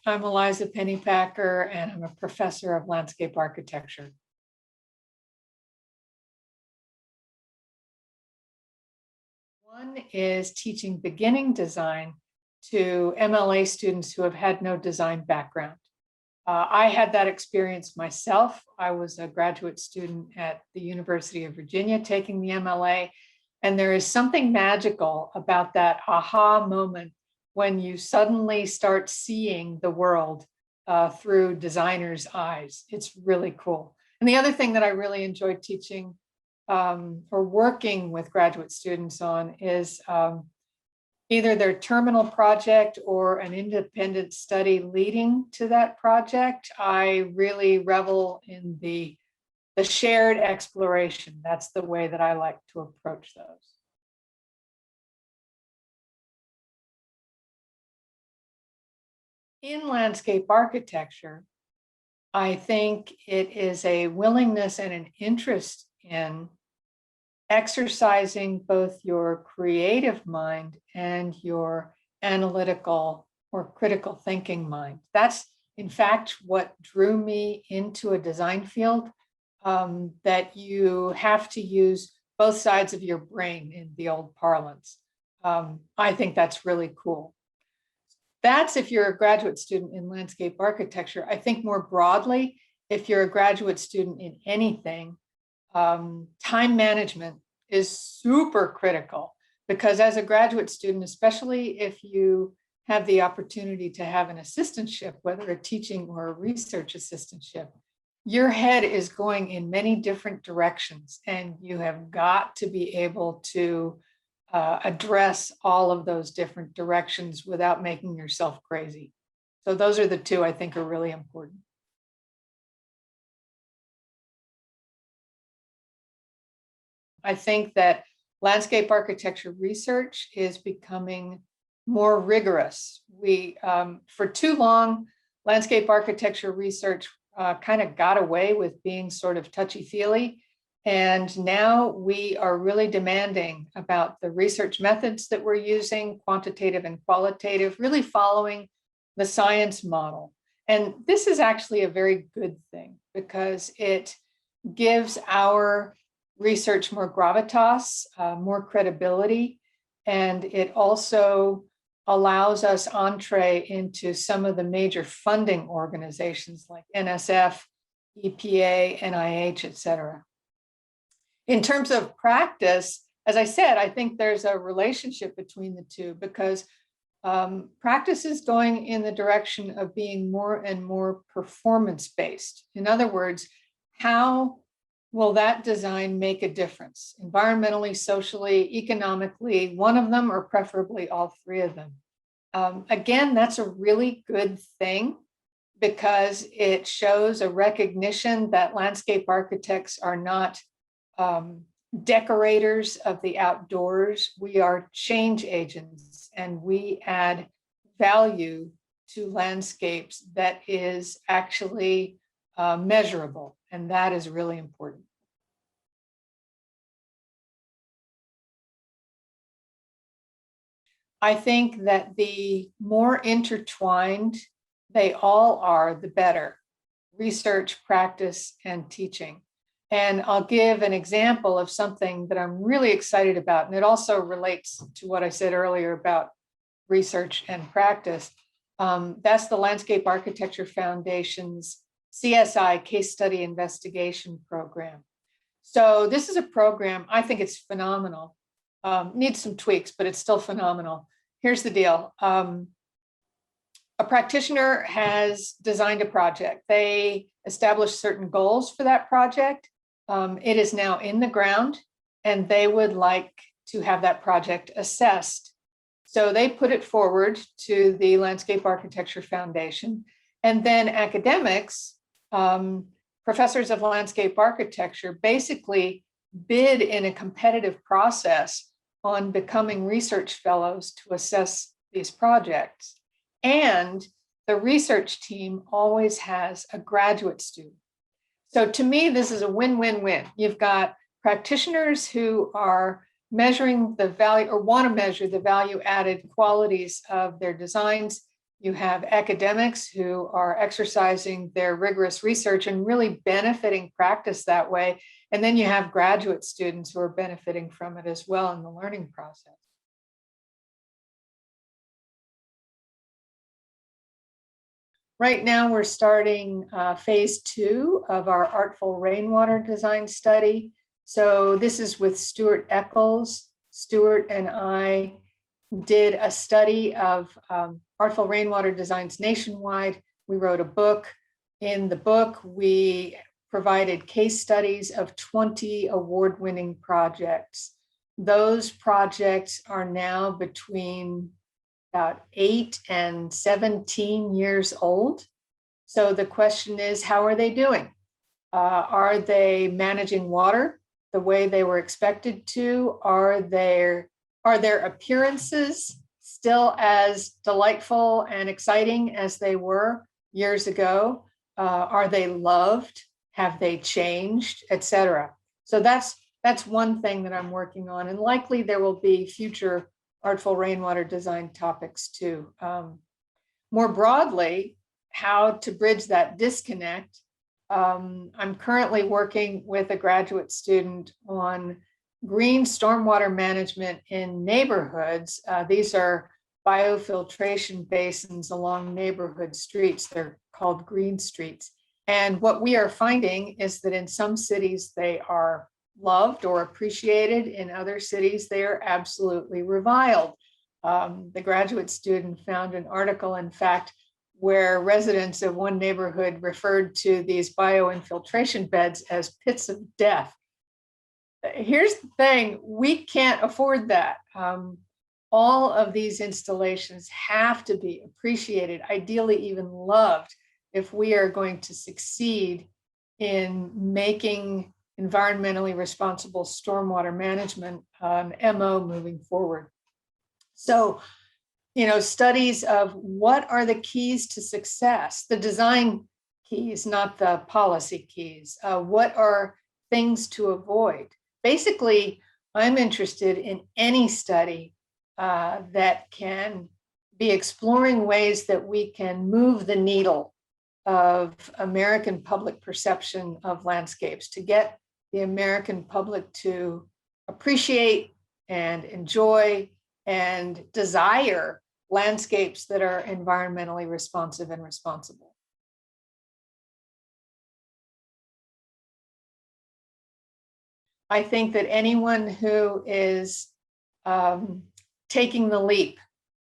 I'm Eliza Pennypacker, and I'm a professor of landscape architecture. One is teaching beginning design to MLA students who have had no design background. I had that experience myself. I was a graduate student at the University of Virginia taking the MLA, and there is something magical about that aha moment when you suddenly start seeing the world through designers' eyes. It's really cool. And the other thing that I really enjoyed teaching or working with graduate students on is either their terminal project or an independent study leading to that project. I really revel in the shared exploration. That's the way that I like to approach those. In landscape architecture, I think it is a willingness and an interest in exercising both your creative mind and your analytical or critical thinking mind. That's, in fact, what drew me into a design field, that you have to use both sides of your brain in the old parlance. I think that's really cool. That's if you're a graduate student in landscape architecture. I think more broadly, if you're a graduate student in anything, time management is super critical, because as a graduate student, especially if you have the opportunity to have an assistantship, whether a teaching or a research assistantship, your head is going in many different directions, and you have got to be able to address all of those different directions without making yourself crazy. So those are the two I think are really important. I think that landscape architecture research is becoming more rigorous. For too long, landscape architecture research kind of got away with being sort of touchy-feely. And now we are really demanding about the research methods that we're using, quantitative and qualitative, really following the science model. And this is actually a very good thing, because it gives our research more gravitas, more credibility, and it also allows us entree into some of the major funding organizations like NSF, EPA, NIH, et cetera. In terms of practice, as I said, I think there's a relationship between the two, because practice is going in the direction of being more and more performance-based. In other words, how will that design make a difference environmentally, socially, economically, one of them, or preferably all three of them? Again, that's a really good thing, because it shows a recognition that landscape architects are not decorators of the outdoors. We are change agents, and we add value to landscapes that is actually measurable, and that is really important. I think that the more intertwined they all are, the better. Research, practice, and teaching. And I'll give an example of something that I'm really excited about, and it also relates to what I said earlier about research and practice. That's the Landscape Architecture Foundation's CSI Case Study Investigation Program. So this is a program, I think it's phenomenal. Needs some tweaks, but it's still phenomenal. Here's the deal. A practitioner has designed a project. They established certain goals for that project. It is now in the ground, and they would like to have that project assessed. So they put it forward to the Landscape Architecture Foundation, and then academics, professors of landscape architecture, basically bid in a competitive process on becoming research fellows to assess these projects. And the research team always has a graduate student. So to me, this is a win-win-win. You've got practitioners who are measuring the value or want to measure the value added qualities of their designs, You have academics who are exercising their rigorous research and really benefiting practice that way. And then you have graduate students who are benefiting from it as well in the learning process. Right now, we're starting phase 2 of our artful rainwater design study. So this is with Stuart Eccles. Stuart and I did a study of artful rainwater designs nationwide. We wrote a book. In the book, we provided case studies of 20 award-winning projects. Those projects are now between about 8 and 17 years old. So the question is, how are they doing? Are they managing water the way they were expected to? Are their appearances still as delightful and exciting as they were years ago? Are they loved? Have they changed, etc.? So that's one thing that I'm working on, and likely there will be future artful rainwater design topics too. More broadly, how to bridge that disconnect. I'm currently working with a graduate student on green stormwater management in neighborhoods. These are biofiltration basins along neighborhood streets. They're called green streets. And what we are finding is that in some cities they are loved or appreciated. In other cities, they are absolutely reviled. The graduate student found an article, in fact, where residents of one neighborhood referred to these bioinfiltration beds as pits of death. Here's the thing, we can't afford that. All of these installations have to be appreciated, ideally even loved, if we are going to succeed in making environmentally responsible stormwater management MO moving forward. So, studies of what are the keys to success, the design keys, not the policy keys. What are things to avoid? Basically, I'm interested in any study that can be exploring ways that we can move the needle of American public perception of landscapes, to get the American public to appreciate and enjoy and desire landscapes that are environmentally responsive and responsible. I think that anyone who is taking the leap,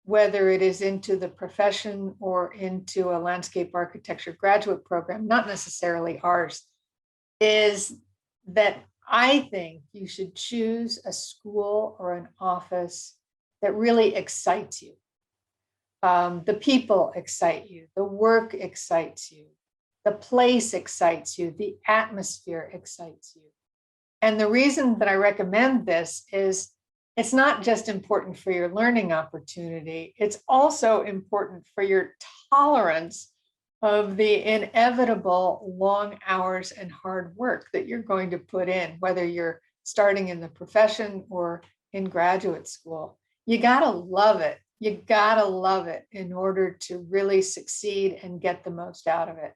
whether it is into the profession or into a landscape architecture graduate program, not necessarily ours, is that I think you should choose a school or an office that really excites you. The people excite you, the work excites you, the place excites you, the atmosphere excites you. And the reason that I recommend this is it's not just important for your learning opportunity, it's also important for your tolerance of the inevitable long hours and hard work that you're going to put in, whether you're starting in the profession or in graduate school. You gotta love it. You gotta love it in order to really succeed and get the most out of it.